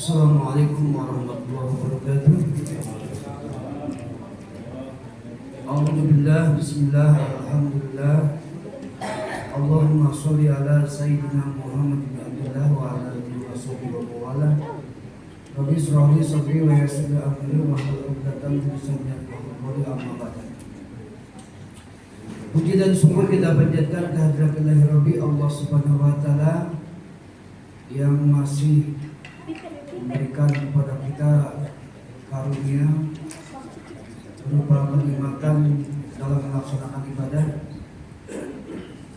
Assalamualaikum warahmatullahi wabarakatuh. Alhamdulillah, bismillah, alhamdulillah. Allahumma sholli ala sayyidina Muhammad bin Abdullah wa ala alihi wa sahbihi wa wala. Rabbi shrah li sadri wa yassir li amri wa hlul 'uqdatam min lisani yafqahu qawli, amma ba'd. Puji dan syukur kita panjatkan kehadirat Ilahi Rabbi Allah Subhanahu wa taala yang masih memberikan kepada kita karunia berupa kenikmatan dalam melaksanakan ibadah,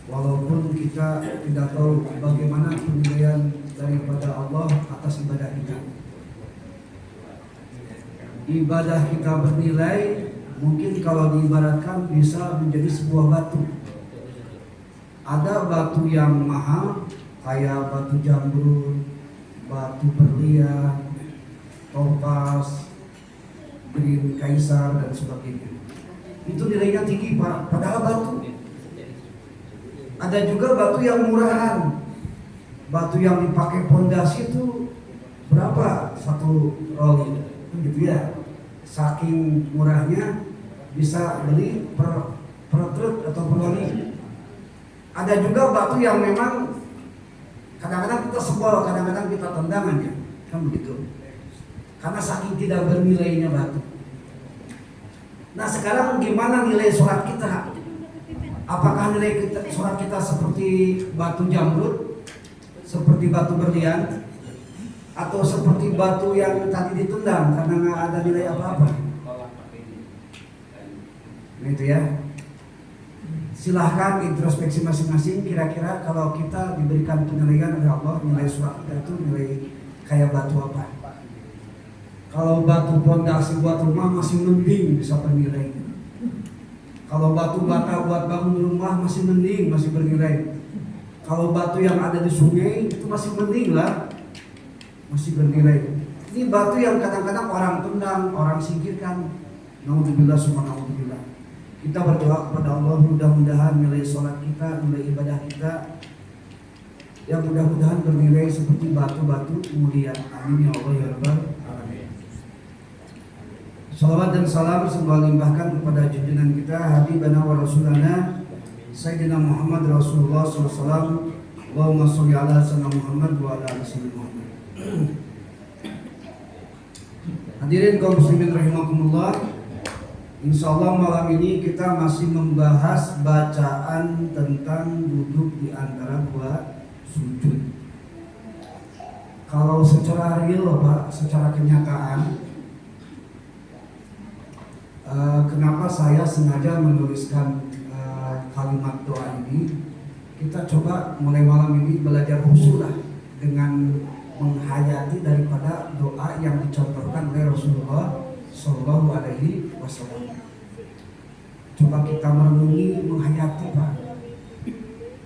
walaupun kita tidak tahu bagaimana penilaian daripada Allah atas ibadah kita. Ibadah kita bernilai, mungkin kalau diibaratkan bisa menjadi sebuah batu. Ada batu yang mahal kayak batu jamrud, batu berlian, topaz, green kaisar dan sebagainya. Itu nilainya tinggi Pak, padahal batu. Ada juga batu yang murahan. Batu yang dipakai pondasi itu berapa? Satu roli, gitu ya. Saking murahnya bisa beli per truk atau per roli. Ada juga batu yang memang kadang-kadang kita sebel, kadang-kadang kita tendang aja, kan begitu. Karena saking tidak bernilainya batu. Nah sekarang gimana nilai sholat kita? Apakah nilai sholat kita seperti batu jamrud, seperti batu berlian, atau seperti batu yang tadi ditendang karena nggak ada nilai apa-apa? Nah itu ya. Silahkan introspeksi masing-masing, kira-kira kalau kita diberikan penilaian oleh Allah, nilai sholat kita itu nilai kayak batu apa? Kalau batu pondasi buat rumah masih mending bisa bernilai. Kalau batu bata buat bangun rumah masih mending, masih bernilai. Kalau batu yang ada di sungai itu masih mending lah, masih bernilai. Ini batu yang kadang-kadang orang tendang, orang singkirkan. Naudzubillah summa naudzubillah. Kita berdoa kepada Allah, mudah-mudahan nilai sholat kita, nilai ibadah kita yang mudah-mudahan bernilai seperti batu-batu mulia. Amin ya Allah ya Rabbal alamin. Salawat dan salam semoga limpahkan kepada junjungan kita habibana wa rasulana Sayyidina Muhammad Rasulullah SAW. Allahumma sholli ala sayyidina Muhammad wa ala ali sayyidina Muhammad. Hadirin kaum muslimin rahimakumullah. Insyaallah malam ini kita masih membahas bacaan tentang duduk di antara dua sujud. Kalau secara real Pak, secara kenyataan, kenapa saya sengaja menuliskan kalimat doa ini? Kita coba mulai malam ini belajar khusyuk lah dengan menghayati daripada doa yang dicontohkan oleh Rasulullah Sallallahu Alaihi Wasallam. Coba kita merenungi, menghayati Pak.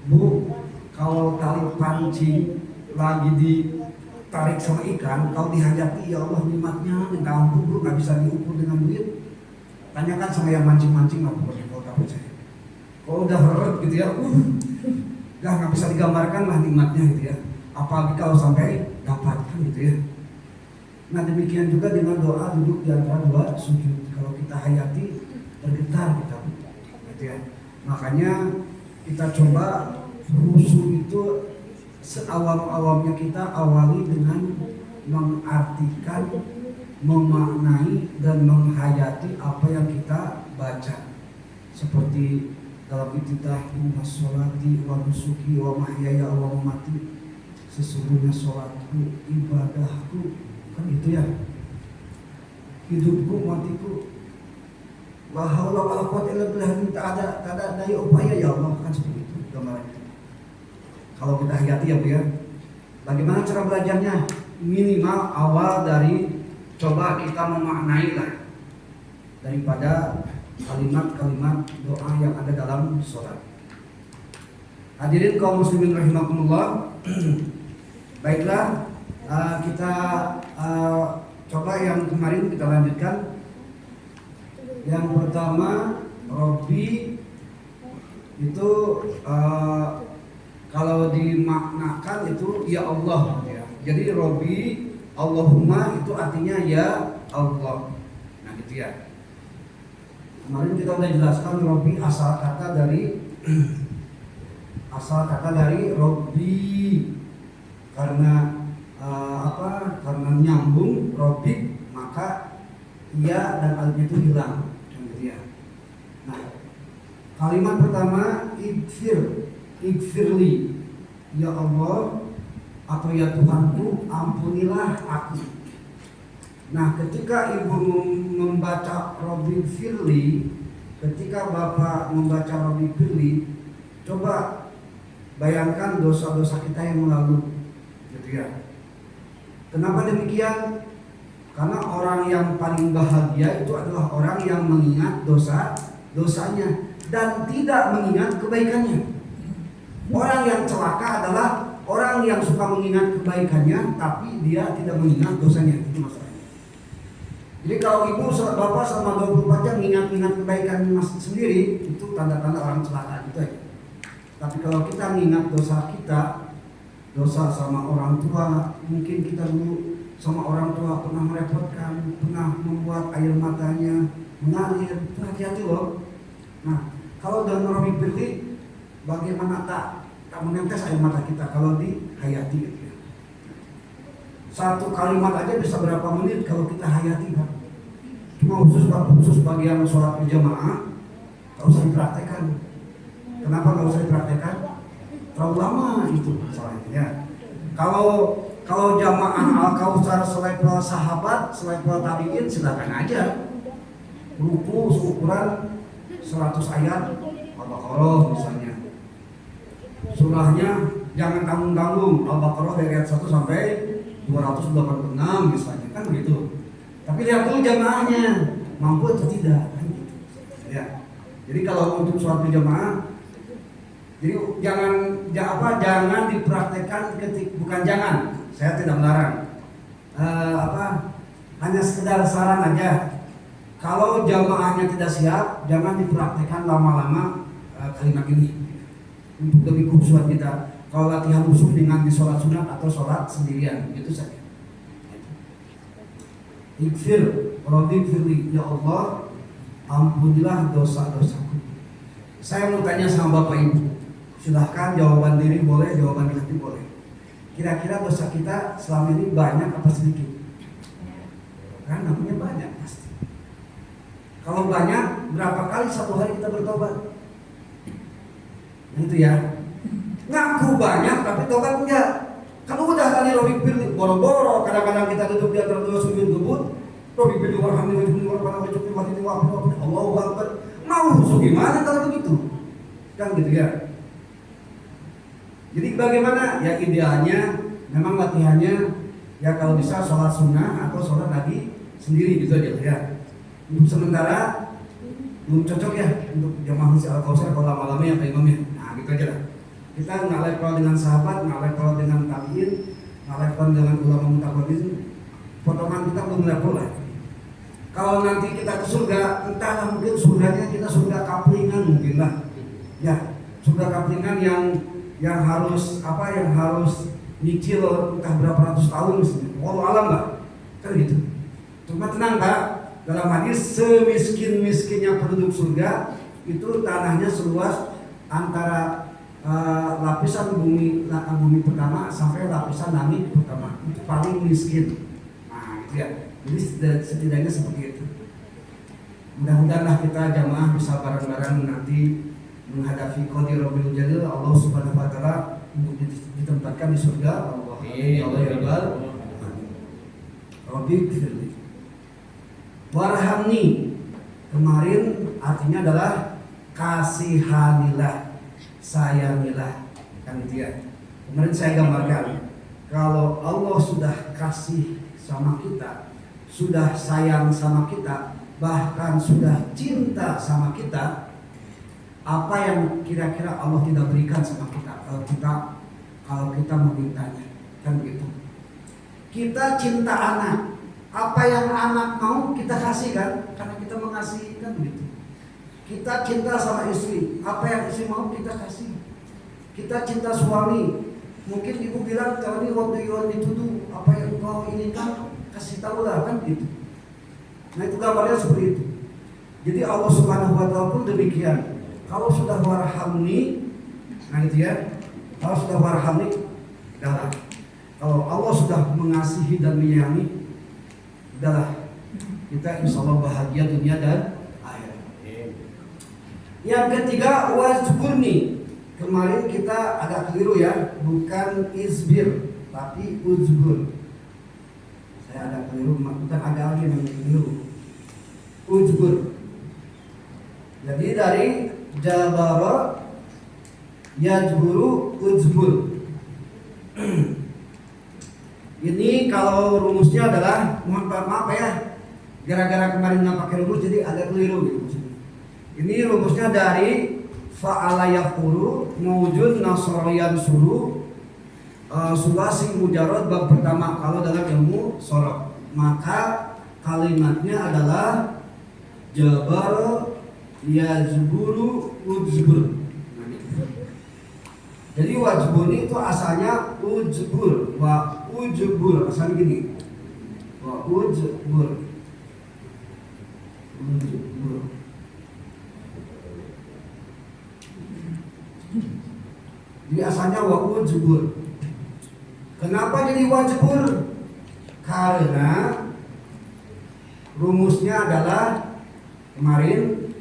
Bu, kalau tali pancing lagi ditarik sama ikan, kalau dihayati ya Allah nikmatnya minta ampun Bu, nggak bisa diukur dengan duit. Tanyakan sama yang mancing-mancing lah pokoknya kalau tak percaya. Kalau udah heret gitu ya, nggak bisa digambarkan lah nikmatnya gitu ya. Apalagi kalau sampai dapatkan gitu ya. Nah demikian juga dengan doa duduk di antara dua sujud. Kalau kita hayati bergetar kita, gitu ya. Makanya kita coba khusyuk itu seawam-awamnya kita awali dengan mengartikan, memaknai dan menghayati apa yang kita baca. Seperti dalam iftitah, inna sholati wa nusuki wa mahyaya wa mamati, sesungguhnya sholatku, ibadahku, kan gitu ya, hidupku, matiku, la haula wala quwwata illa billah, tak ada daya upaya ya Allah, kan seperti itu gambaran itu. Kalau kita hayati ya Bu ya. Bagaimana cara belajarnya? Minimal awal dari coba kita memaknai lah daripada kalimat-kalimat doa yang ada dalam sholat. Hadirin kaum muslimin rahimakumullah. Baiklah, kita coba yang kemarin kita lanjutkan. Yang pertama, Robbi itu kalau dimaknakan itu ya Allah ya. Jadi Robbi Allahumma itu artinya ya Allah. Nah gitu ya. Kemarin kita sudah jelaskan Robbi asal kata dari Robbi karena karena nyambung Robbi, maka ya dan alif itu hilang, gitu ya. Nah, kalimat pertama Igfirli, ya Allah atau ya Tuhanku, ampunilah aku. Nah, ketika ibu membaca Robbi Firli, ketika bapak membaca Robbi Firli, coba bayangkan dosa-dosa kita yang lalu, gitu ya. Kenapa demikian? Karena orang yang paling bahagia itu adalah orang yang mengingat dosanya dan tidak mengingat kebaikannya. Orang yang celaka adalah orang yang suka mengingat kebaikannya tapi dia tidak mengingat dosanya. Itu masalahnya. Jadi kalau ibu bapak selama 24 jam mengingat kebaikan mas sendiri, itu tanda-tanda orang celaka gitu aja. Tapi kalau kita mengingat dosa kita, dosa sama orang tua, mungkin kita dulu sama orang tua pernah merepotkan, pernah membuat air matanya mengalir, itu hati-hati loh. Nah, kalau dalam Robbi Firli, bagaimana tak menetes air mata kita kalau dihayati gitu ya. Satu kalimat aja bisa berapa menit kalau kita hayati kan. Cuma khusus bagi yang sholat berjamaah, tak usah dipraktekkan. Kenapa nggak usah dipraktekkan? Terlalu lama itu masalahnya ya. Kalau jamaah Al-Kautsar selevel sahabat, selevel tabi'in, silakan aja. Ruku seukuran 100 ayat Al-Baqarah misalnya. Surahnya jangan tanggung-tanggung, Al-Baqarah dari ayat 1 sampai 286 misalnya, kan begitu. Tapi lihat dulu jamaahnya mampu atau tidak, kan gitu. Ya. Jadi kalau untuk sholat berjamaah, jadi jangan dipraktekkan bukan jangan. Saya tidak melarang. Hanya sekedar saran aja. Kalau jamaahnya tidak siap, jangan dipraktekkan lama-lama kalimat ini. Untuk lebih khusyuk kita. Kalau latihan khusyuk dengan di sholat sunat atau sholat sendirian, itu saja. Ighfir, Rabbi firli, ya Allah, ampunilah dosa-dosaku. Saya mau tanya sama Bapak Ibu. Silahkan jawaban diri boleh, jawaban di hati boleh. Kira-kira dosa kita selama ini banyak apa sedikit? Kan namanya banyak pasti. Kalau banyak, berapa kali satu hari kita bertobat? Nah, itu ya. Ngaku banyak tapi tobat enggak. Kalau udah kali Robbi Firli, boro-boro kadang-kadang kita duduk di antara dua sujud gebut, Robbi Firli warhamni wajibni Allahu Akbar. Mau gimana kalau begitu? Kan gitu ya. Jadi bagaimana? Ya idealnya memang latihannya ya kalau bisa sholat sunnah atau sholat nabi sendiri gitu aja ya. Untuk sementara belum cocok ya untuk jamaah masjid Al-Kautsar kalau lama-lama yang imamnya. Nah gitu aja lah. Kita nggak level dengan sahabat, nggak level dengan tabiin, nggak level dengan ulama mutakhadhisin. Potongan kita belum level lah. Kalau nanti kita ke surga, entahlah mungkin surganya kita surga kaplingan mungkin lah. Ya, surga kaplingan yang harus nyicil entah berapa ratus tahun misalnya. Wallahu alam lah. Kan gitu. Cuma tenang Pak, dalam hadis semiskin-miskinnya penduduk surga itu tanahnya seluas antara lapisan bumi pertama sampai lapisan langit pertama itu paling miskin. Nah, gitu ya. Jadi setidaknya seperti itu. Mudah-mudahanlah kita jamaah bisa bareng-bareng nanti menghadapi Qadir Rabbil Jalil Allah Subhanahu wa taala untuk ditempatkan di surga. Allah ya Rabbal Rabbi firli warhamni, kemarin artinya adalah kasihanilah, sayangilah, kan gitu ya. Kemarin saya gambarkan kalau Allah sudah kasih sama kita, sudah sayang sama kita, bahkan sudah cinta sama kita, apa yang kira-kira Allah tidak berikan sama kita kalau kita memintanya, kan begitu. Kita cinta anak, apa yang anak mau kita kasih kan, karena kita mengasihi, kan begitu. Kita cinta sama istri, apa yang istri mau kita kasih. Kita cinta suami, mungkin ibu bilang kalau ini waktu Yuan dituduh, apa yang kau inginkan kasih tahu lah, kan gitu. Nah itu gambarnya seperti itu. Jadi Allah Subhanahu wa taala pun demikian. Kalau sudah warhamni, nah gitu ya. Kalau sudah warhamni, adalah kalau Allah sudah mengasihi dan menyayangi, adalah kita insya Allah bahagia dunia dan akhirat. Yang ketiga wazkurni. Kemarin kita agak keliru ya, bukan izbir tapi uzgur. Saya agak keliru, bukan agak lagi yang keliru. Uzgur. Jadi dari jabara yajburu uzgur. Ini kalau rumusnya adalah maaf ya, gara-gara kemarin nggak pakai rumus jadi agak keliru gitu. Ini rumusnya dari fa'ala yaqulu mawjud nasraniyan suru sulasi mujarrad bab pertama kalau dalam ilmu sorof, maka kalimatnya adalah jabar yazburu uzbur. Jadi wajbur itu asalnya ujbur, wa ujbur asalnya gini, wa ujbur, ujbur. Jadi asalnya wa ujbur. Kenapa jadi wajbur? Karena rumusnya adalah kemarin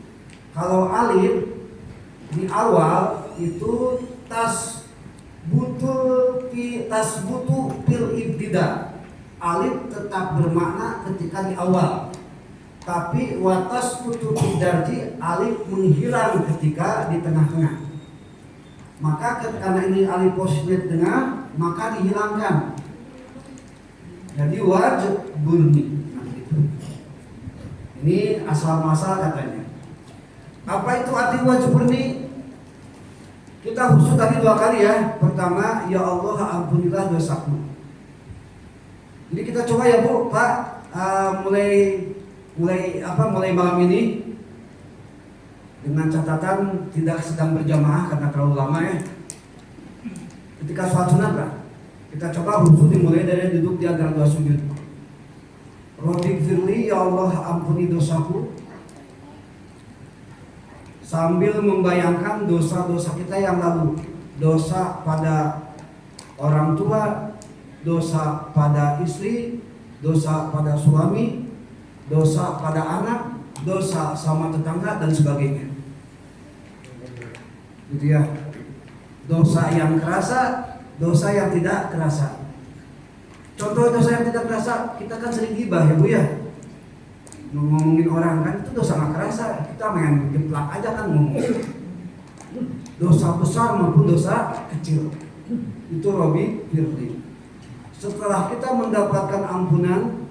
kalau alif di awal itu tas butuh fil ibtida. Alif tetap bermakna ketika di awal, tapi watas butuh darji, alif menghilang ketika di tengah-tengah. Maka karena ini alif posisi di tengah, maka dihilangkan. Jadi wajburni. Ini asal-masal katanya. Apa itu arti wajburni? Kita khusus tadi 2 kali ya. Pertama, ya Allah ampunilah dosaku. Jadi kita coba ya Bu, Pak, mulai malam ini dengan catatan tidak sedang berjamaah karena terlalu lama ya. Ketika sholat sunat lah, kita coba khusus dimulai dari duduk di antara 2 sujud. Rabbighfirli, ya Allah ampuni dosaku. Sambil membayangkan dosa-dosa kita yang lalu, dosa pada orang tua, dosa pada istri, dosa pada suami, dosa pada anak, dosa sama tetangga dan sebagainya. Gitu ya. Dosa yang kerasa, dosa yang tidak kerasa. Contoh dosa yang tidak kerasa, kita kan sering gibah ya Bu ya. Ngomongin orang kan itu dosa nggak kerasa, kita main geplak aja kan ngomong. Dosa besar maupun dosa kecil itu Robi Firli. Setelah kita mendapatkan ampunan,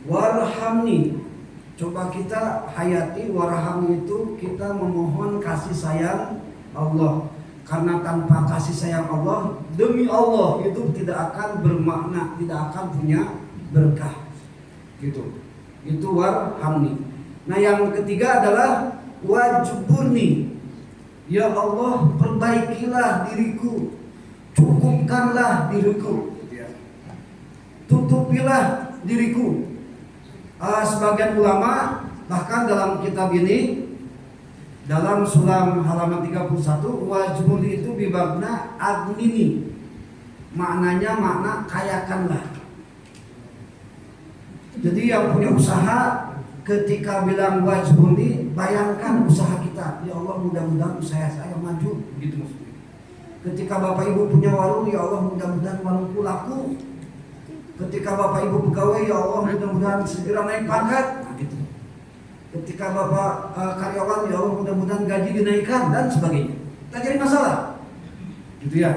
warhamni, coba kita hayati warhamni itu kita memohon kasih sayang Allah. Karena tanpa kasih sayang Allah, demi Allah itu tidak akan bermakna, tidak akan punya berkah. Gitu. Itu warhamni. Nah, yang ketiga adalah wajburni. Ya Allah, perbaikilah diriku, cukupkanlah diriku, tutupilah diriku. Sebagian ulama bahkan dalam kitab ini Dalam surah halaman 31, wajburni itu bimabna aghnini. Maknanya makna kayakanlah. Jadi yang punya usaha ketika bilang wajburni, bayangkan usaha kita. Ya Allah, mudah-mudahan usaha saya maju, begitu maksudnya. Ketika Bapak Ibu punya warung, ya Allah mudah-mudahan warungku laku. Ketika Bapak Ibu pegawai, ya Allah mudah-mudahan segera naik pangkat. Nah, gitu. Ketika Bapak karyawan, ya Allah mudah-mudahan gaji dinaikkan dan sebagainya. Tak jadi masalah. Gitu ya.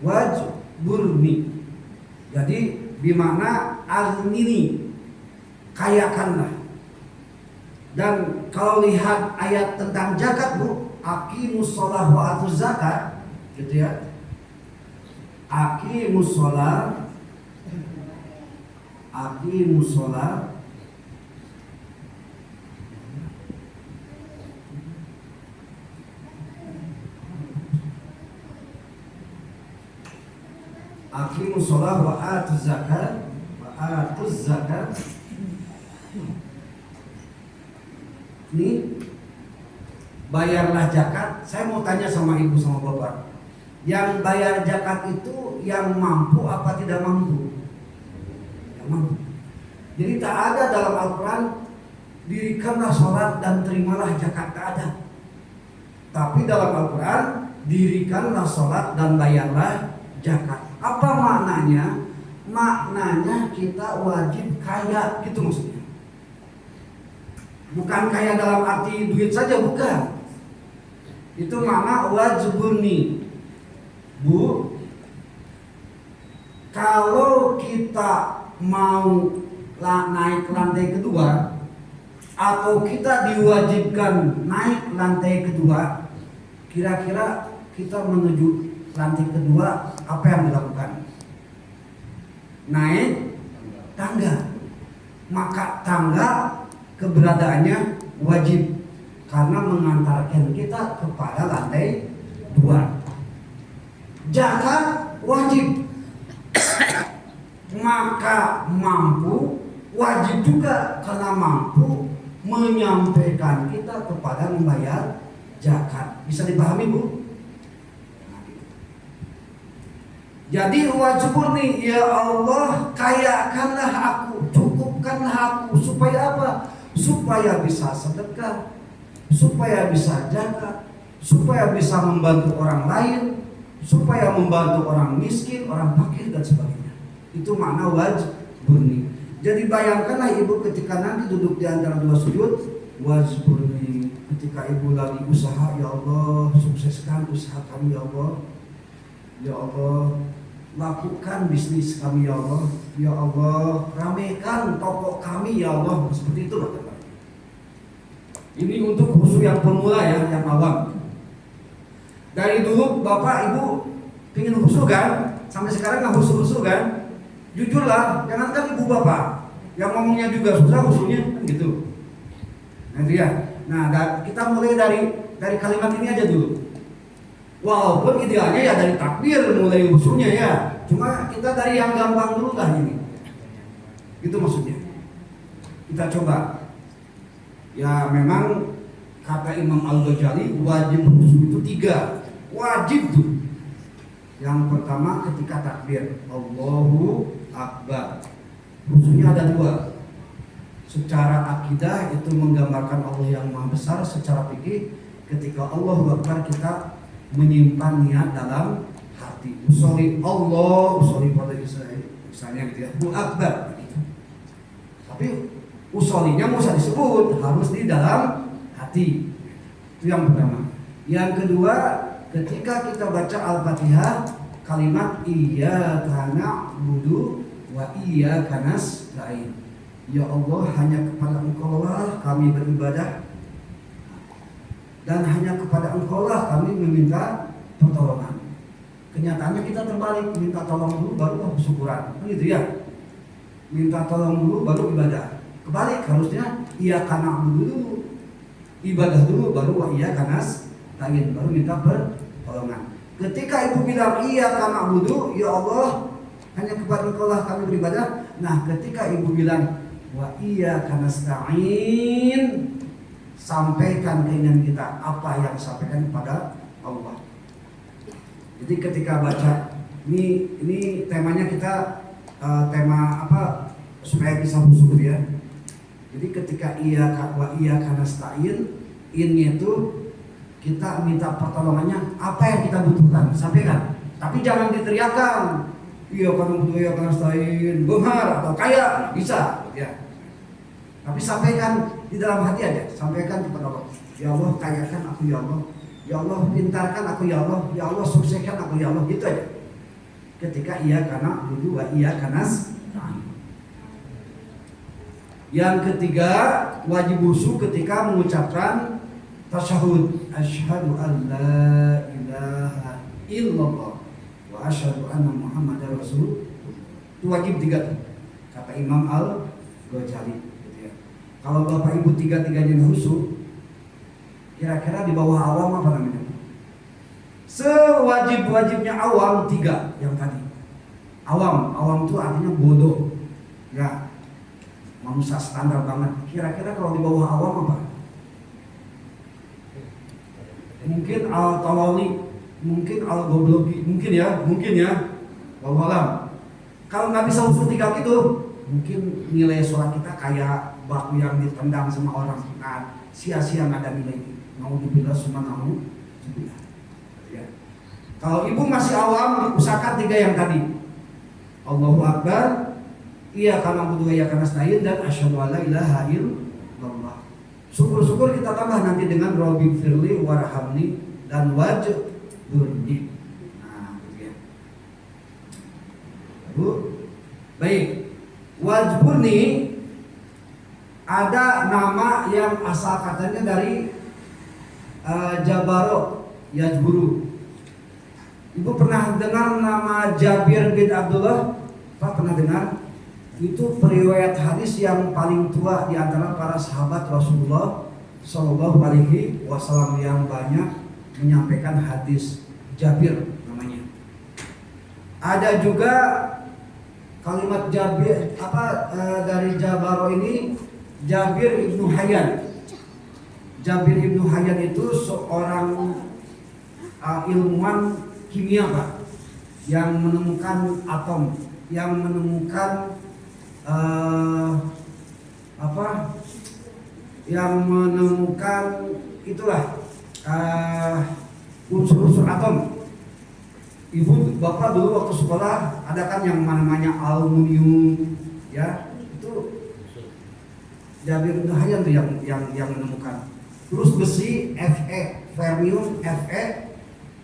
Wajburni. Jadi bimana aghnini, kayakanlah. Dan kalau lihat ayat tentang zakat, Bu, aqimus shalah wa atuz zakat, gitu ya. Aqimus shalah Aqimus shalah wa atuz zakat. Ini bayarlah zakat. Saya mau tanya sama ibu sama bapak, yang bayar zakat itu yang mampu apa tidak mampu? Yang mampu. Jadi tak ada dalam Al-Quran dirikanlah sholat dan terimalah zakat, tak ada. Tapi dalam Al-Quran dirikanlah sholat dan bayarlah zakat. Apa maknanya? Maknanya kita wajib kaya, gitu maksudnya. Bukan kaya dalam arti duit saja, bukan. Itu makna wajburni. Bu, kalau kita mau naik lantai kedua atau kita diwajibkan naik lantai kedua, kira-kira kita menuju lantai kedua, apa yang dilakukan? Naik tangga. Maka tangga keberadaannya wajib karena mengantarkan kita kepada lantai 2. Zakat wajib. Maka mampu wajib juga karena mampu menyampaikan kita kepada membayar zakat. Bisa dipahami, Bu? Jadi wajburni, ya Allah kayakanlah aku, cukupkanlah aku, supaya apa? Supaya bisa sedekah, supaya bisa zakat, supaya bisa membantu orang lain, supaya membantu orang miskin, orang fakir dan sebagainya. Itu makna wajburni. Jadi bayangkanlah ibu ketika nanti duduk di antara dua sujud, wajburni. Ketika ibu lagi usaha, ya Allah sukseskan usaha kami ya Allah. Ya Allah, lakukan bisnis kami ya Allah. Ya Allah, ramaikan toko kami ya Allah. Seperti itu loh. Ini untuk khusyuk yang pemula ya, yang awam. Dari dulu bapak ibu pengen khusyuk kan, sampai sekarang nggak khusyuk kan? Jujurlah, jangankan ibu bapak yang ngomongnya juga susah khusyuknya, kan gitu. Nah itu ya. Nah kita mulai dari kalimat ini aja dulu. Walaupun idealnya ya dari takbir mulai khusyuknya ya. Cuma kita dari yang gampang dulu lah ini. Itu maksudnya. Kita coba. Ya memang kata Imam Al-Ghazali wajib khusyuk itu 3. Wajib tuh. Yang pertama ketika takbir Allahu Akbar. Khusyuknya ada 2. Secara akidah itu menggambarkan Allah yang Maha Besar. Secara fikih ketika Allahu Akbar kita menyimpan niat dalam hati. Usolli Allah, usolli pada misalnya gitu ya. Allahu Akbar gitu. Tapi usolinya mau usah disebut, harus di dalam hati. Itu yang pertama. Yang kedua, ketika kita baca Al-Fatihah, kalimat iyyaka na'budu wa iyyaka nasta'in. Ya Allah, hanya kepada Engkau lah kami beribadah, dan hanya kepada Engkau lah kami meminta pertolongan. Kenyataannya kita terbalik, minta tolong dulu baru syukuran, gitu ya. Minta tolong dulu baru ibadah. Kebalik harusnya iyyaka na'budu dulu, ibadah dulu baru wa iyyaka nasta'in, baru minta pertolongan. Ketika ibu bilang iyyaka na'budu, ya Allah hanya kepada Engkau lah kami beribadah. Nah, ketika ibu bilang wa iyyaka nasta'in, sampaikan keinginan kita, apa yang disampaikan kepada Allah. Jadi ketika baca ini temanya kita tema apa supaya bisa khusyuk ya. Jadi ketika iyyaka nasta'in, innya itu kita minta pertolongannya, apa yang kita butuhkan sampaikan, tapi jangan diteriakan iya karena nasta'in gemar atau kaya bisa ya. Tapi sampaikan di dalam hati aja, sampaikan kepada Allah. Ya Allah, kayakan aku ya Allah. Ya Allah, pintarkan aku ya Allah. Ya Allah, sukseskan aku ya Allah. Gitu aja. Ketika iyyaka na'budu wa iyyaka nasta'in. Yang ketiga, wajib wudu ketika mengucapkan tasyahud. Asyhadu an la ilaha illallah wa asyhadu anna Muhammadar Rasul. Itu wajib 3 kata Imam Al-Ghazali. Kalau bapak ibu tiga-tiganya khusyuk, kira-kira di bawah awam apa namanya? Sewajib-wajibnya awam 3 yang tadi. Awam itu artinya bodoh, ya manusia standar banget. Kira-kira kalau di bawah awam apa? Mungkin al-tawali, mungkin al-goblogi, mungkin ya. Wallahu alam. Kalau nggak bisa usul 3 gitu, mungkin nilai sholat kita kayak batu yang ditendang sama orang. Nah, sia-sia nggak ada nilai. Mau dibilang cuma kamu dibilang. Ya. Kalau ibu masih awam, usahakan 3 yang tadi. Allahu Akbar, iyyaka na'budu wa iyyaka nasta'in, dan asyhadu an la ilaha illallah. Syukur-syukur kita tambah nanti dengan Rabbi firli warhamni dan wajburni. Nah, begitu. Bu, baik. Wajburni ada nama yang asal katanya dari Jabaro, Yajburu. Ibu pernah dengar nama Jabir bin Abdullah? Pak pernah dengar? Itu periwayat hadis yang paling tua di antara para sahabat Rasulullah Shallallahu Alaihi Wasallam yang banyak menyampaikan hadis. Jabir namanya. Ada juga kalimat Jabir dari Jabaro ini, Jabir ibnu Hayyan. Jabir ibnu Hayyan itu seorang ilmuwan kimia Pak, yang menemukan atom, yang menemukan itulah unsur-unsur atom. Ibu bapak dulu waktu sekolah ada kan yang namanya aluminium ya, itu Jabir bin Hayyan tuh yang menemukan. Terus besi Fe, fermium Fe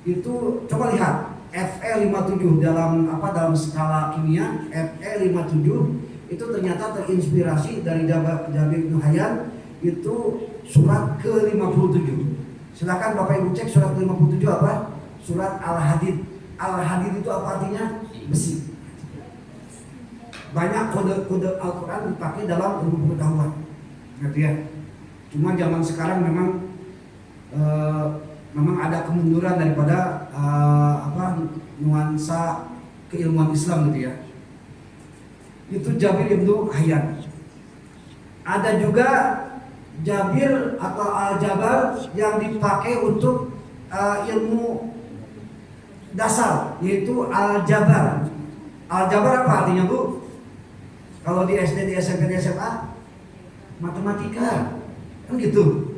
itu coba lihat Fe57 dalam skala kimia. Fe57 itu ternyata terinspirasi dari Jabir bin Hayyan, itu surat ke-57. Silakan Bapak Ibu cek surat ke-57 apa? Surat Al-Hadid. Al-Hadid itu apa artinya? Besi. Banyak kode-kode Al-Quran dipakai dalam ilmu pengetahuan. Ngerti ya? Cuma zaman sekarang memang ada kemunduran daripada nuansa keilmuan Islam gitu ya. Itu Jabir ibnu Hayyan. Ada juga Jabir atau Al-Jabar yang dipakai untuk ilmu dasar, yaitu Al-Jabar. Al-Jabar apa artinya Bu? Kalau di SD, di SMP, di SMA, matematika, kan gitu.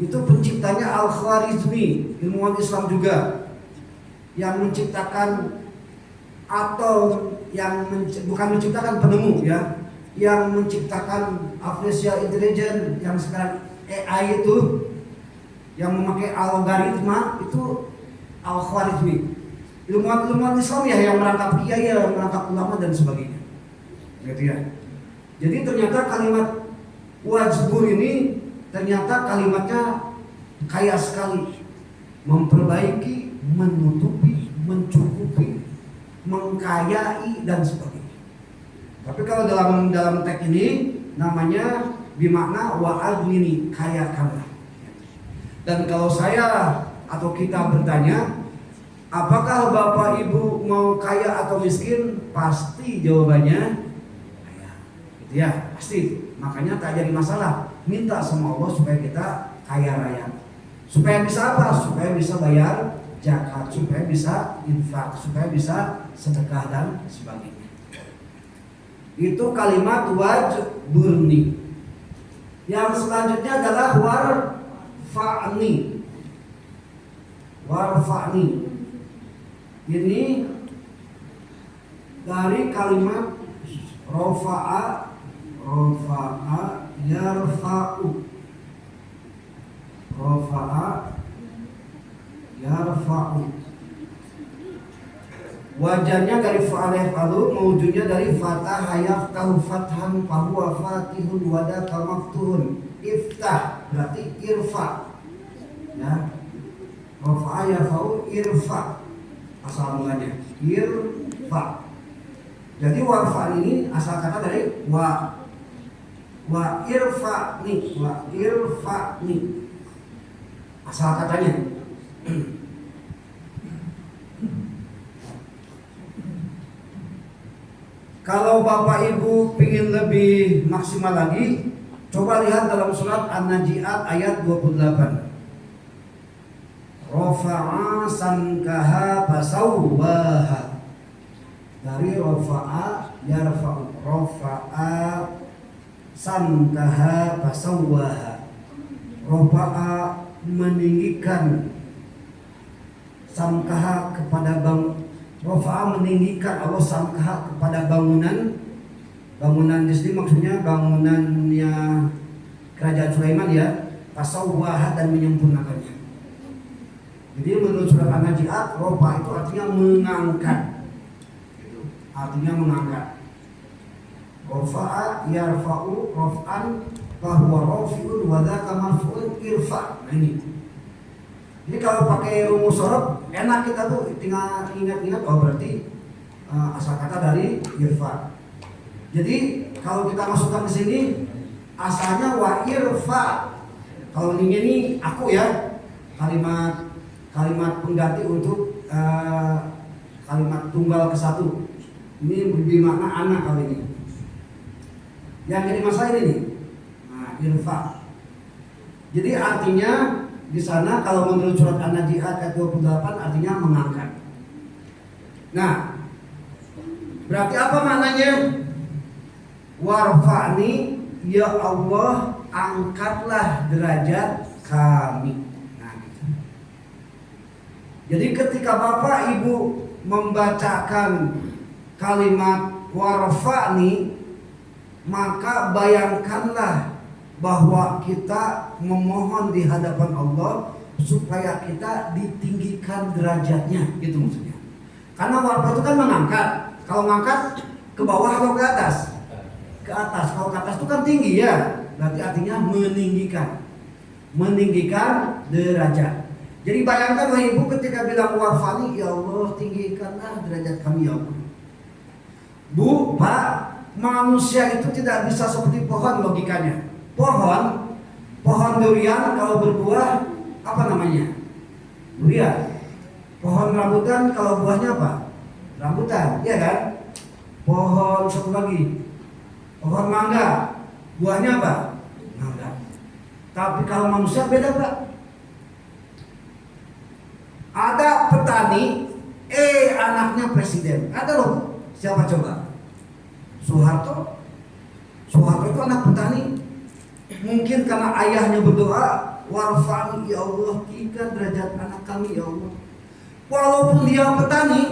Itu penciptanya Al-Khwarizmi, ilmuwan Islam juga, yang menciptakan atom, bukan menciptakan penemu ya, yang menciptakan artificial intelligence yang sekarang AI itu, yang memakai algoritma itu Al-Khwarizmi. Ilmuwan Islam ya, yang merangkap kiai, yang merangkap ulama dan sebagainya. Gitu ya. Jadi ternyata kalimat wajbur ini ternyata kalimatnya kaya sekali, memperbaiki, menutupi, mencukupi, mengkayai dan sebagainya. Tapi kalau dalam teks ini namanya bimakna wa'admini, kayakanlah. Dan kalau saya atau kita bertanya, apakah Bapak Ibu mau kaya atau miskin? Pasti jawabannya kaya. Gitu ya, pasti. Makanya tak jadi masalah minta sama Allah supaya kita kaya raya. Supaya bisa apa? Supaya bisa bayar zakat, supaya bisa infak, supaya bisa sedekah dan sebagainya. Itu kalimat wajburni. Yang selanjutnya adalah warfa'ni. Warfa'ni. Ini dari kalimat rofa'a, yarfa'u. Rofa'a yarfa'u. Wajarnya dari fa'ala yaf'alu, mawjudnya dari fatah yaftahu fathan fahuwa fatihun wadaka maftuhun. Iftah berarti irfa. Ya. Rafa'a yarfa'u irfa. Asal mulanya irfa. Jadi warfa ini asal kata dari wa irfa'ni, wa irfa'ni. Asal katanya. Kalau Bapak Ibu ingin lebih maksimal lagi, coba lihat dalam surat An-Naji'at ayat 28. Rafa'a sankaha fasawwaha. Dari rafa'a yarfa'u. Rafa'a sankaha fasawwaha. Rafa'a meninggikan samkaha kepada Rafa'a meninggikan Allah samkaha kepada bangunan di sini maksudnya bangunannya kerajaan Sulaiman ya, fasawwaha dan menyempurnakannya. Jadi menurut surat An-Naji'at, Rafa itu artinya mengangkat. Artinya mengangkat. Rafa'a yarfa'u raf'an fahuwa rafi'un wa dzaka marfu'un irfa'. Nah ini. Jadi kalau pakai rumus sorof enak kita tuh tinggal ingat-ingat, oh berarti asal kata dari irfa. Jadi kalau kita masukkan di sini asalnya wa irfa. Kalau ini aku ya, kalimat pengganti untuk kalimat tunggal ke satu. Ini lebih makna anak kali ini. Yang jadi masalah ini nih. Nah, irfa. Jadi artinya di sana kalau menurut surat An-Naji'at ayat 28 artinya mengangkat. Nah, berarti apa maknanya? Warfa'ni, ya Allah, angkatlah derajat kami. Nah, gitu. Jadi ketika Bapak Ibu membacakan kalimat warfa'ni, maka bayangkanlah bahwa kita memohon di hadapan Allah supaya kita ditinggikan derajatnya, gitu maksudnya. Karena warfa itu kan mengangkat. Kalau mengangkat ke bawah atau ke atas? Ke atas. Kalau ke atas itu kan tinggi ya, berarti artinya meninggikan derajat. Jadi bayangkan Ibu ketika bilang warfani, ya Allah tinggikanlah derajat kami ya Allah. Bu, Pak, manusia itu tidak bisa seperti pohon logikanya. Pohon durian kalau berbuah apa namanya? Durian. Pohon rambutan kalau buahnya apa? Rambutan, ya kan? Pohon satu lagi, pohon mangga, buahnya apa? Mangga. Tapi kalau manusia beda, Pak. Ada petani, anaknya presiden. Ada loh. Siapa coba? Soeharto. Soeharto itu anak petani. Mungkin karena ayahnya berdoa, warfa'ni ya Allah, tinggikan derajat anak kami ya Allah. Walaupun dia petani,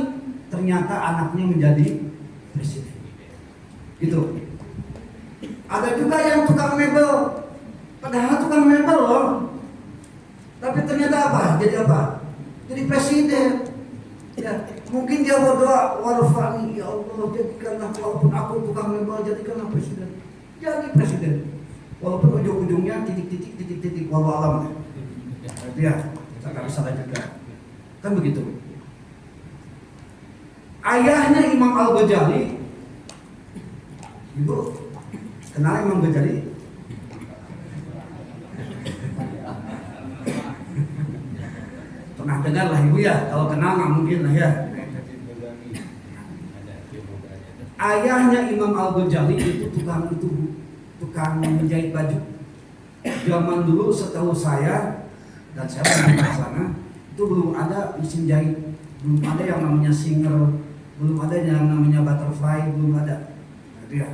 ternyata anaknya menjadi presiden. Gitu. Ada juga yang tukang mebel, padahal tukang mebel loh. Tapi ternyata apa? Jadi apa? Jadi presiden. Ya, mungkin dia berdoa, warfa'ni ya Allah, jadikanlah walaupun aku tukang mebel, jadikanlah presiden. Jadi presiden. Walaupun ujung-ujungnya titik-titik walau alam. Ya, kita nggak bisa lanjutkan. Kan begitu. Ayahnya Imam Al-Ghazali, Ibu kenal Imam Ghazali? Pernah dengar lah Ibu ya, kalau kenal nggak mungkin lah ya. Ayahnya Imam Al-Ghazali itu tukang menjahit baju. zaman dulu setahu saya dan saya pernah ke sana itu belum ada mesin jahit, belum ada yang namanya singer, belum ada yang namanya butterfly, belum ada. Gitu ya.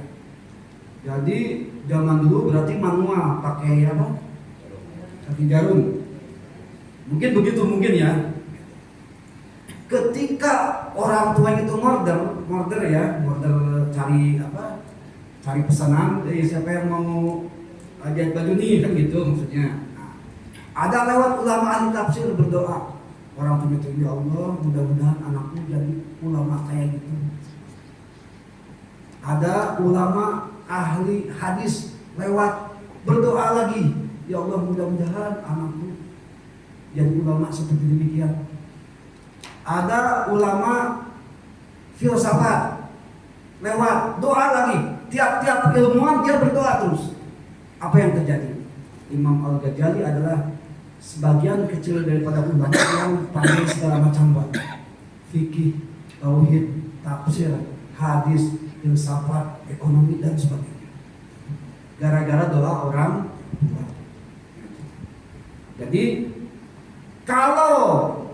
Jadi zaman dulu berarti manual, pakai apa? Kaki jarum. Mungkin begitu mungkin ya. Ketika orang tua itu order cari apa? Cari pesanan, siapa yang mau jahit baju nih kan gitu maksudnya. Nah, ada lewat ulama ahli tafsir berdoa. Orang tua itu, ya Allah, mudah-mudahan anakku jadi ulama kayak gitu. Ada ulama ahli hadis lewat berdoa lagi, ya Allah, mudah-mudahan anakku jadi ulama seperti demikian. Ada ulama filsafat lewat doa lagi. Tiap-tiap ilmuwan dia berdoa terus. Apa yang terjadi? Imam Al-Ghazali adalah sebagian kecil daripada ulama yang pandai segala macam bahasa, fikih, tauhid, tafsir, hadis, filsafat, ekonomi dan sebagainya. Gara-gara doa orang tua. Jadi kalau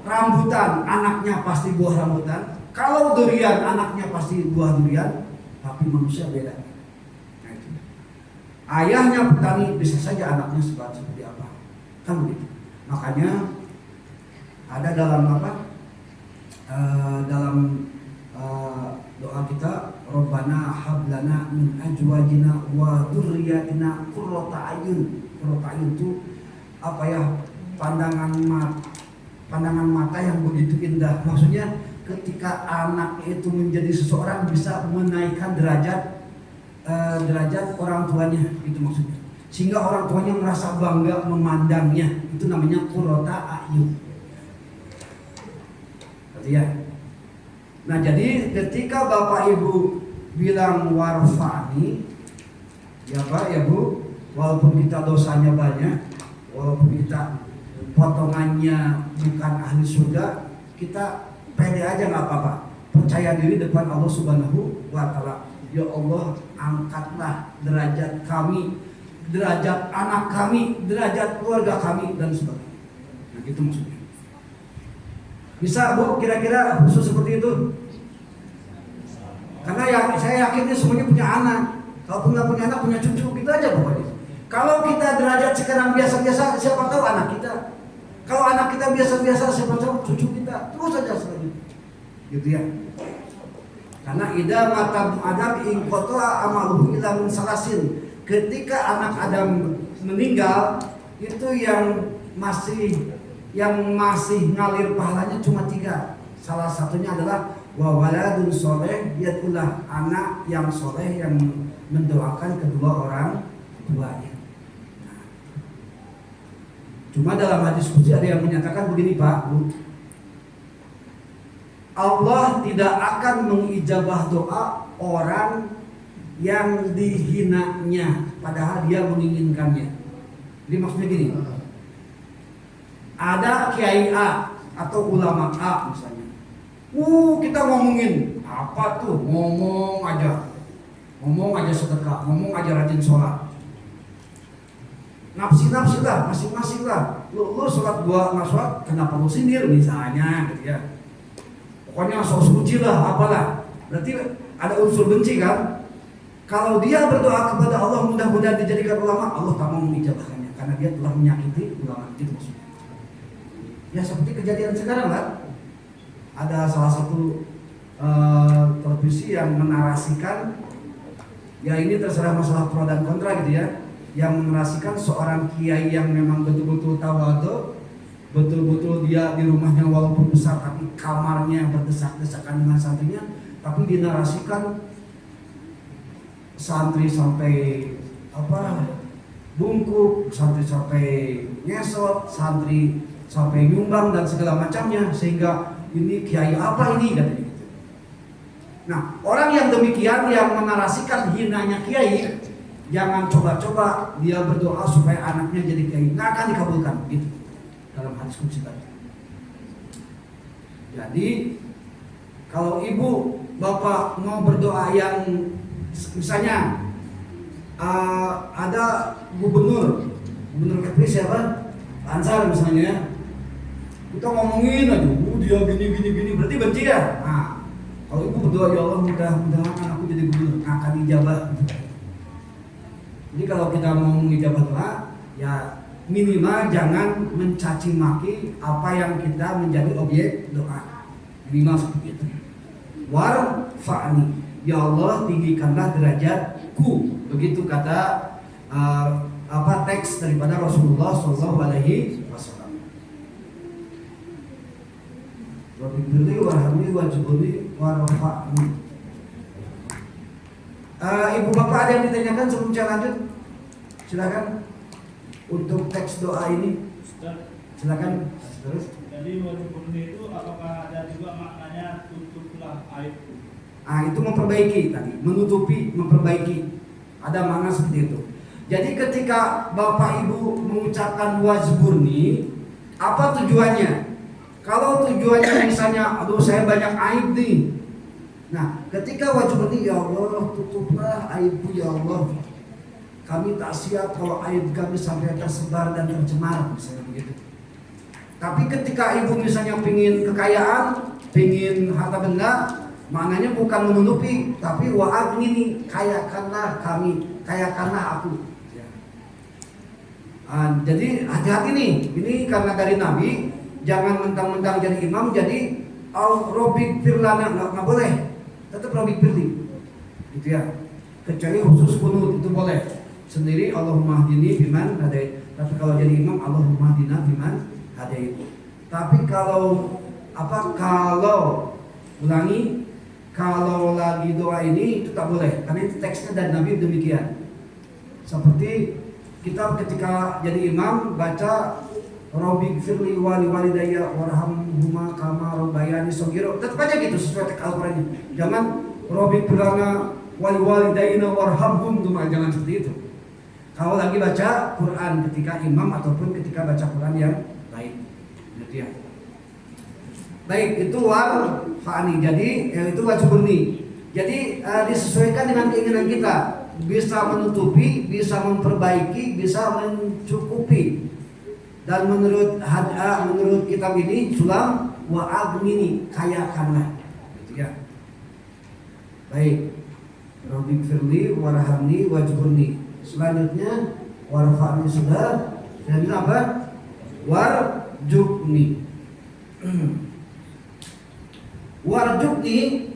rambutan anaknya pasti buah rambutan, kalau durian anaknya pasti buah durian, tapi manusia beda. Ayahnya petani, bisa saja anaknya seperti apa, kan begitu. Makanya ada dalam apa? Dalam doa kita, Rabbana hablana min azwajina wa dzurriyyatina qurrata a'yun. Qurrata a'yun itu apa ya? Pandangan mata yang begitu indah. Maksudnya ketika anak itu menjadi seseorang bisa menaikkan derajat orang tuanya, itu maksudnya. Sehingga orang tuanya merasa bangga memandangnya. Itu namanya qurrata a'yun. Berarti ya. Nah, jadi ketika Bapak Ibu bilang warfa'ni, ya Pak, ya Bu, walaupun kita dosanya banyak, walaupun kita potongannya bukan ahli surga, kita pede aja nggak apa-apa. Percaya diri depan Allah Subhanahu wa Ta'ala. Ya Allah, angkatlah derajat kami, derajat anak kami, derajat keluarga kami dan sebagainya. Nah, gitu maksudnya. Bisa Bu, kira-kira khusus seperti itu? Karena ya, saya yakin ini semuanya punya anak. Kalau nggak punya anak, punya cucu, gitu aja pokoknya. Kalau kita derajat sekarang biasa-biasa, siapa tahu anak kita. Kalau anak kita biasa-biasa, siapa tahu cucu kita. Terus saja selanjutnya. Gitu ya. Karena idza mata Adam in qata'a amaluhu illa min salasin. Ketika anak Adam meninggal, itu yang masih ngalir pahalanya cuma 3. Salah satunya adalah wa waladun soleh, yaitulah anak yang soleh yang mendoakan kedua orang tuanya. Nah, cuma dalam hadis qudsi ada yang menyatakan begini Pak, Bu. Allah tidak akan mengijabah doa orang yang dihinanya padahal dia menginginkannya. Jadi maksudnya gini, ada kiai A atau ulama A misalnya, kita ngomongin apa tuh, ngomong aja sedekah, ngomong aja rajin sholat, nafsi lah, masing-masing lah. Lu sholat, gua nggak sholat, kenapa lu sindir misalnya, gitu ya. Pokoknya sok suci lah, apalah. Berarti ada unsur benci kan? Kalau dia berdoa kepada Allah mudah-mudahan dijadikan ulama, Allah tak mau mengijabahkannya karena dia telah menyakiti ulama, itu maksudnya. Ya seperti kejadian sekarang kan? Ada salah satu televisi yang menarasikan, ya ini terserah masalah pro dan kontra gitu ya, yang menarasikan seorang kiai yang memang betul-betul tawadhu, betul-betul dia di rumahnya walaupun besar tapi kamarnya berdesak-desakan dengan santrinya, tapi dinarasikan santri sampai bungkuk, santri sampai ngesot, santri sampai nyumbang dan segala macamnya, sehingga ini kiai apa ini katanya gitu. Nah, orang yang demikian yang menarasikan hinanya kiai, jangan coba-coba dia berdoa supaya anaknya jadi kiai, nggak akan dikabulkan gitu. Dalam hadis qudsi tadi. Jadi kalau ibu bapak mau berdoa yang misalnya ada gubernur Gubernur Kepri siapa? Ansar misalnya. Kita ngomongin aja, dia gini, berarti benci ya? Nah, kalau ibu berdoa, ya Allah mudah-mudahan aku jadi gubernur, akan ijabah. Jadi kalau kita mau mengijabah doa, ya minimal jangan mencaci maki apa yang kita menjadi objek doa. Minimal seperti itu. Warfa'ni, ya Allah tinggikanlah derajatku. Begitu kata teks daripada Rasulullah SAW. Wabimbili warhamni wajibuni warfa'ni. Ibu bapak ada yang ditanyakan sebelum saya lanjut? Silakan untuk teks doa ini. Silakan terus. Jadi wajibuni itu apakah ada juga maknanya tutuplah aibku? Itu memperbaiki tadi, menutupi, memperbaiki. Ada makna seperti itu. Jadi ketika bapak ibu mengucapkan wajburni, apa tujuannya? Kalau tujuannya misalnya, aduh saya banyak aib nih. Nah, ketika wajburni, ya Allah tutuplah aibku ya Allah. Kami tak siap kalau aib kami sampai tersebar dan tercemar, misalnya begitu. Tapi ketika ibu misalnya pingin kekayaan, pingin harta benda, maknanya bukan menutupi, tapi wa'agni, kayakanlah kami, kayakanlah aku. Jadi hati-hati nih, ini karena dari Nabi. Jangan mentang-mentang jadi imam jadi Robik Firlana, nggak boleh. Tetap Robik Firli, gitu ya. Kecuali khusus kunut itu boleh. Sendiri Allahumma hdini biman hadait. Tapi kalau jadi imam Allahumma hdina biman hadait. Tapi kalau ulangi, kalau lagi doa ini itu tak boleh. Karena itu teksnya dari Nabi demikian. Seperti kita ketika jadi imam baca Robbi firli wali walidayya warhamhuma kama rabbayani shaghira. Tetap aja gitu sesuai teks Al-Qur'an. Jangan Robbi firlana wali walidayna warhamhum, jangan seperti itu. Kalau lagi baca Quran ketika imam ataupun ketika baca Quran yang lain. Gitu ya. Baik, itu warfa'ni. Jadi itu wajburni. Jadi disesuaikan dengan keinginan kita. Bisa menutupi, bisa memperbaiki, bisa mencukupi. Dan menurut kitab ini sulam wa agmini, kayakanlah, gitu ya. Baik, Robbi firli warhamni wajburni. Selanjutnya warfa'ni sudah. Dan apa? Warjubni. Warjubni.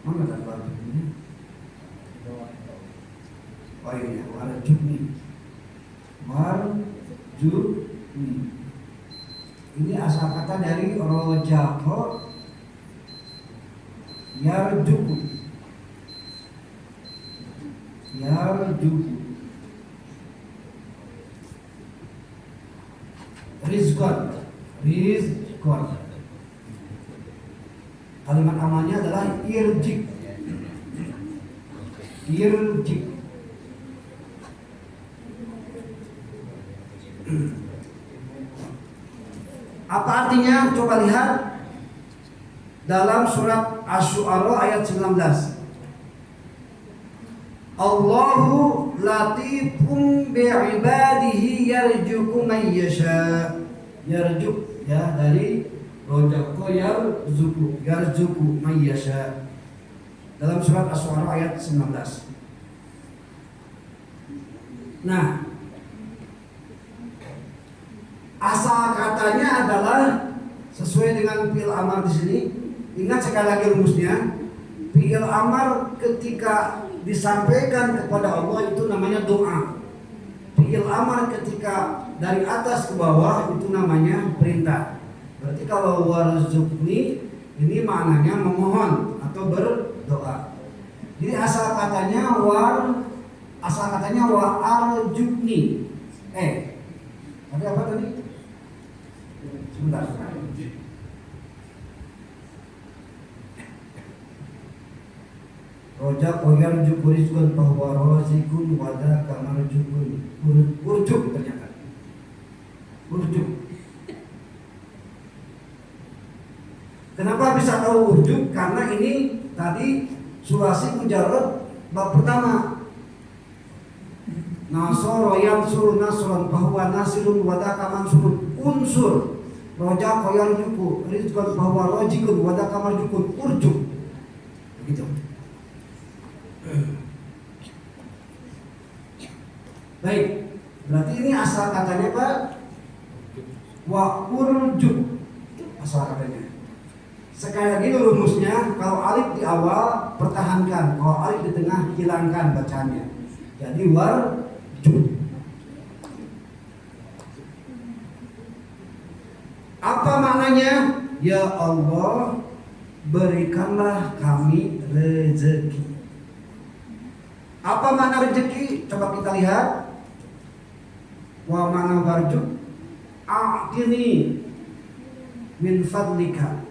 Mana kan warjubni? Oh iya, warjubni. Warjubni. Ini asal kata dari rojaho yarjubu. Yarjubu. Rizqan. Kalimat amalnya adalah irjik. Apa artinya? Coba lihat dalam surat Asy-Syu'ara ayat 19. Allahu latifum bi'ibadihi yarzuqu man yasha. Yarzuq ya dari rojaqo yarzuqu man yasha. Dalam surat Asy-Syu'ara ayat 19. Nah, asal katanya adalah sesuai dengan fi'il amar di sini. Ingat sekali lagi rumusnya. Fi'il amar ketika disampaikan kepada Allah itu namanya doa. Fi'il amar ketika dari atas ke bawah itu namanya perintah. Berarti kalau warzuqni ini maknanya memohon atau berdoa. Jadi asal katanya wa arjubni. Tapi apa tadi? Sebentar. Roja koyar jukurizkun bahwa rozikun wada kamar jukun urjuk ternyata urjuk. Kenapa bisa tahu urjuk? Karena ini tadi sulasi mujarrad bab pertama. Nasoro yansuru nasron bahwa nasirun wadaka mansurun unsur roja koyar juku rizqan bahwa rojikun wadaka marjukun urjuk. Begitu. Baik, berarti ini asal katanya Pak wa urjuk asal katanya. Sekali lagi rumusnya, kalau alif di awal pertahankan, kalau alif di tengah hilangkan bacaannya. Jadi warjuk. Apa maknanya? Ya Allah, berikanlah kami rezeki. Apa makna rezeki? Coba kita lihat. Wa mana warjuk? A'tini min fadlika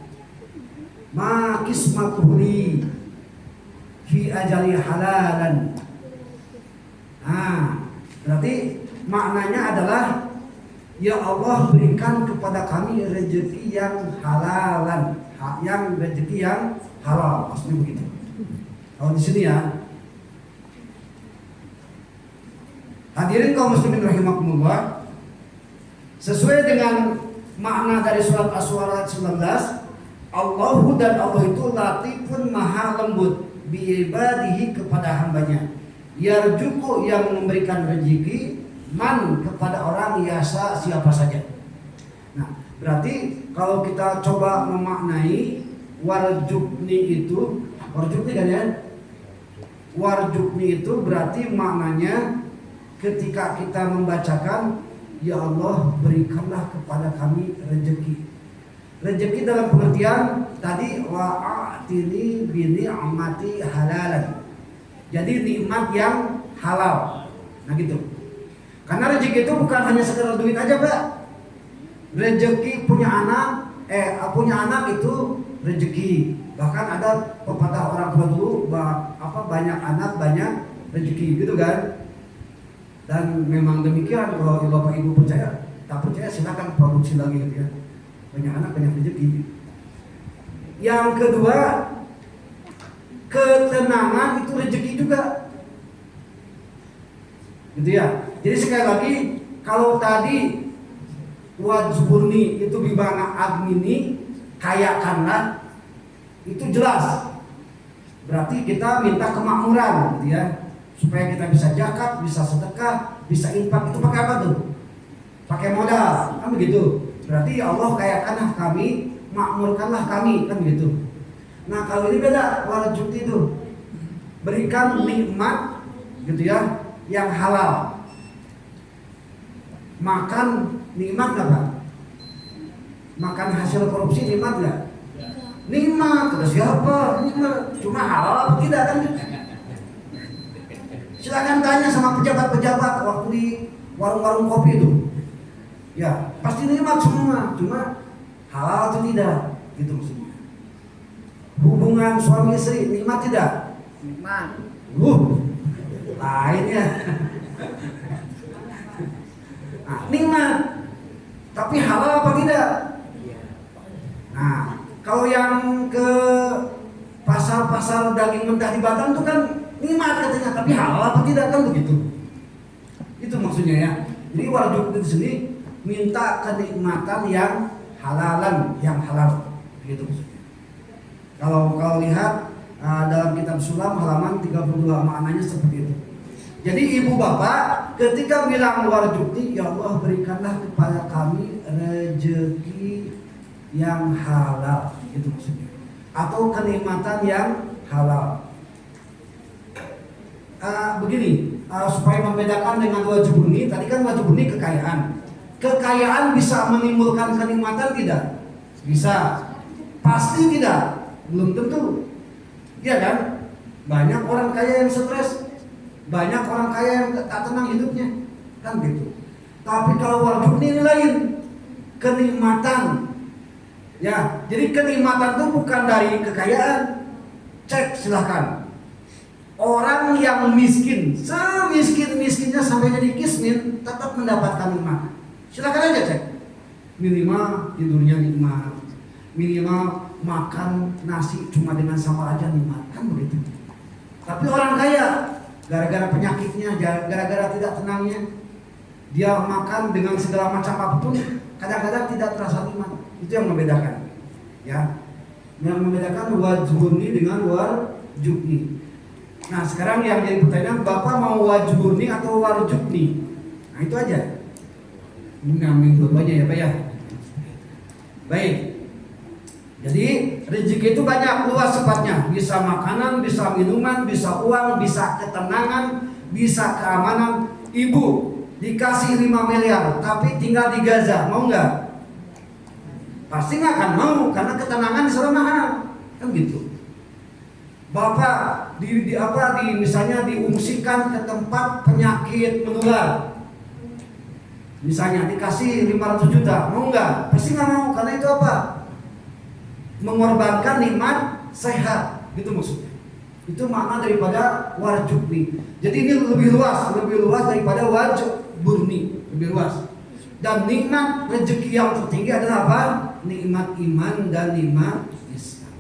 ma kismatuhu li fi ajali halalan. Berarti maknanya adalah ya Allah, berikan kepada kami rezeki yang halalan, yang rezeki yang halal, maksudnya begitu. Kalau di sini ya, hadirin kaum muslimin rahimakumullah, sesuai dengan makna dari surat Asy-Syu'ara 19, Allahu dan Allah itu latifun maha lembut biibadihi kepada hambanya, yarjuku yang memberikan rezeki, man kepada orang yasa siapa saja. Nah, berarti kalau kita coba memaknai warjukni itu, warjukni kan ya? Warjukni itu berarti maknanya ketika kita membacakan ya Allah, berikanlah kepada kami rezeki. Rezeki dalam pengertian tadi wa'atini bini amati halalan. Jadi nikmat yang halal. Nah gitu. Karena rezeki itu bukan hanya sekedar duit aja, Pak. Rezeki punya anak itu rezeki. Bahkan ada pepatah orang tua dulu, banyak anak banyak rezeki, gitu kan? Dan memang demikian. Kalau Bapak Ibu percaya, tak percaya silakan produksi lagi gitu ya. Banyak anak banyak rezeki. Yang kedua, ketenangan itu rezeki juga, gitu ya. Jadi sekali lagi, kalau tadi wajburni itu bimana agmini, kayakanlah, itu jelas. Berarti kita minta kemakmuran, gitu ya, supaya kita bisa zakat, bisa sedekah, bisa infak. Itu pakai apa tuh? Pakai modal, kan begitu. Berarti Allah kayakanlah kami, makmurkanlah kami, kan begitu. Nah kalau ini beda, warjuk itu berikan nikmat, gitu ya, yang halal. Makan nikmat nggak Pak? Makan hasil korupsi nikmat nggak? Nikmat, kata siapa? Nikmat, cuma halal apa tidak kan? Silakan tanya sama pejabat-pejabat waktu di warung-warung kopi itu. Ya, pasti nikmat semua, cuma halal atau tidak, gitu maksudnya. Hubungan suami istri nikmat tidak? Nikmat. Lain ya. Nah, nikmat, tapi halal apa tidak? Nah, kalau yang ke pasar-pasar daging mentah di Batam itu kan nikmat katanya, tapi halal apa tidak, kan begitu? Itu maksudnya ya. Jadi warjuk di sini minta kenikmatan yang halalan, yang halal, begitu maksudnya. Kalau lihat dalam kitab Sulam halaman 32 maknanya seperti itu. Jadi ibu bapak ketika bilang warjukni, ya Allah berikanlah kepada kami rezeki yang halal, gitu maksudnya, atau kenikmatan yang halal. Begini, supaya membedakan dengan wajibuni, tadi kan wajibuni kekayaan. Kekayaan bisa menimbulkan kenikmatan tidak? Bisa. Pasti tidak? Belum tentu. Iya kan? Banyak orang kaya yang stres, banyak orang kaya yang tak tenang hidupnya, kan gitu. Tapi kalau warjukni ini lain, kenikmatan. Ya, jadi kenikmatan itu bukan dari kekayaan. Cek silahkan. Orang yang miskin, semiskin-miskinnya sampai jadi kismin, tetap mendapatkan nikmat. Silahkan aja cek. Minimal tidurnya nikmat, minimal makan nasi cuma dengan sambal aja nikmat, kan begitu. Tapi orang kaya gara-gara penyakitnya, gara-gara tidak tenangnya, dia makan dengan segala macam apapun, kadang-kadang tidak terasa nikmat. Itu yang membedakan, ya. Yang membedakan wajburni dengan warjubni. Nah sekarang yang jadi pertanyaan, Bapak mau wajburni atau warjubni? Nah itu aja. Ngambil dua-duanya ya Pak ya. Baik. Jadi rezeki itu banyak, luas sifatnya. Bisa makanan, bisa minuman, bisa uang, bisa ketenangan, bisa keamanan. Ibu dikasih 5 miliar tapi tinggal di Gaza, mau nggak? Pasti nggak akan mau, karena ketenangan di sana mahal, kan gitu. Bapak misalnya diungsikan ke tempat penyakit menular, misalnya dikasih 500 juta, mau nggak? Pasti nggak mau, karena itu apa? Mengorbankan nikmat sehat, gitu maksudnya. Itu makna daripada warjubni. Jadi ini lebih luas daripada wajburni, lebih luas. Dan nikmat rezeki yang tertinggi adalah apa? Nikmat iman dan nikmat Islam.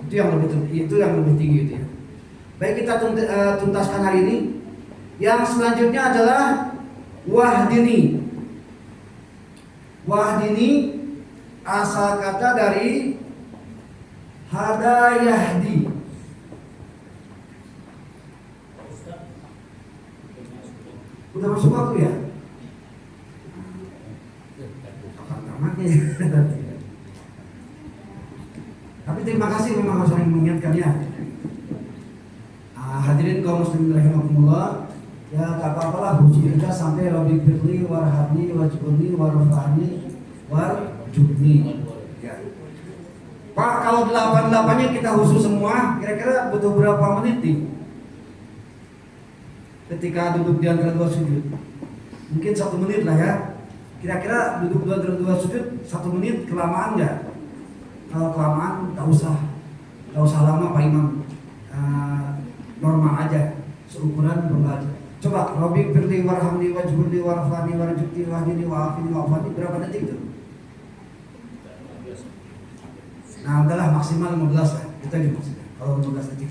Itu yang lebih tinggi itu ya. Baik, kita tuntaskan hari ini. Yang selanjutnya adalah wahdini. Wahdini asal kata dari hada yahdi. Udah masuk waktu ya? Tapi terima kasih memang harus sering mengingatkan ya. Hadirin kaum muslimin rahimakumullah, ya tak apa-apalah puji kita sampai Rabbi firli warhamni wajburni warfa'ni warjubni. Ya. Pak, kalau 8-8-nya kita khusus semua, kira-kira butuh berapa menit nih? Ketika duduk di antara dua sujud, mungkin 1 menit lah ya. Kira-kira duduk dua sujud 1 menit kelamaan nggak? Kalau kelamaan tak usah lama Pak Imam. Normal aja, seukuran berbaca. Coba Rabbi firli warhamni wajburni warfani warjubni wahdini wa'afini wa'afani, berapa detik itu? Nah udahlah, maksimal 15 lah. Itu aja maksudnya, kalau 15 detik.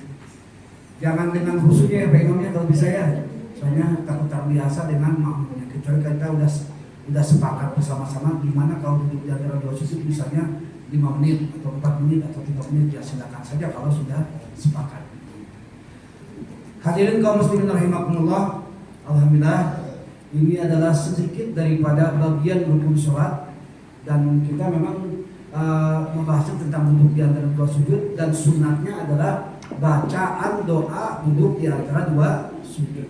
Jangan dengan khususnya ya Pak Imamnya kalau bisa ya. Soalnya takut terbiasa dengan makmumnya. Kecuali kita udah sepakat bersama-sama gimana kalau duduk di antara dua sujud, misalnya 5 menit atau 4 menit atau 3 menit, ya silakan saja kalau sudah sepakat. Hadirin kaum muslimin rahimakumullah, alhamdulillah ini adalah sedikit daripada bagian rukun sholat, dan kita memang membahas tentang duduk di antara dua sujud, dan sunatnya adalah bacaan doa duduk di antara dua sujud.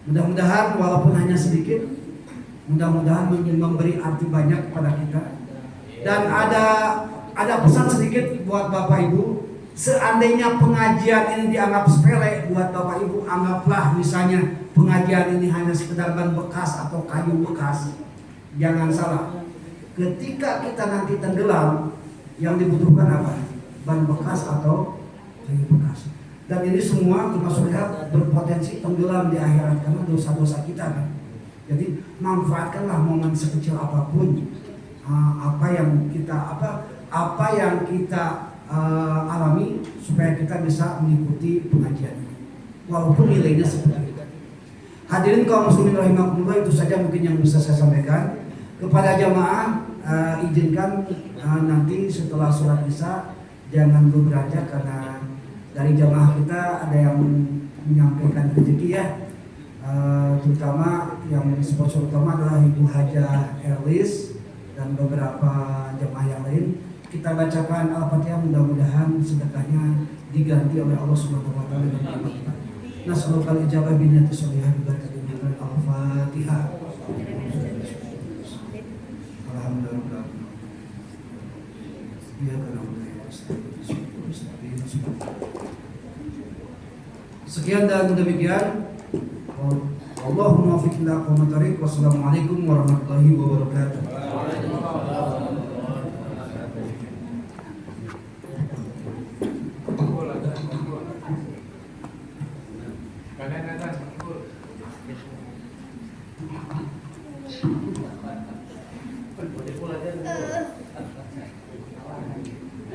Mudah-mudahan walaupun hanya sedikit, mudah-mudahan memberi arti banyak kepada kita. Dan ada pesan sedikit buat Bapak Ibu. Seandainya pengajian ini dianggap sepele buat Bapak Ibu, anggaplah misalnya pengajian ini hanya sekedar ban bekas atau kayu bekas. Jangan salah, ketika kita nanti tenggelam, yang dibutuhkan apa? Ban bekas atau kayu bekas. Dan ini semua termasuk berpotensi tenggelam di akhirat karena dosa-dosa kita kan. Jadi manfaatkanlah momen sekecil apapun, apa yang kita alami, supaya kita bisa mengikuti pengajian ini walaupun nilainya seperti itu. Hadirin kaum muslimin rahimakumullah, itu saja mungkin yang bisa saya sampaikan kepada jamaah. Izinkan nanti setelah sholat isya jangan beranjak, karena dari jamaah kita ada yang menyampaikan rezeki ya. Terutama yang sponsor utama adalah Ibu Hajah Erlis dan beberapa jemaah yang lain. Kita bacakan Al-Fatihah, mudah-mudahan sedekahnya diganti oleh Allah Subhanahu wa taala dengan rahmat. Nas'alukal ijabah bi niyyati shalihah bi barakatil Al-Fatihah. Alhamdulillah. Sekian dan demikian. Allahumma fiqna aqwamit thariq. Wassalamualaikum warahmatullahi wabarakatuh.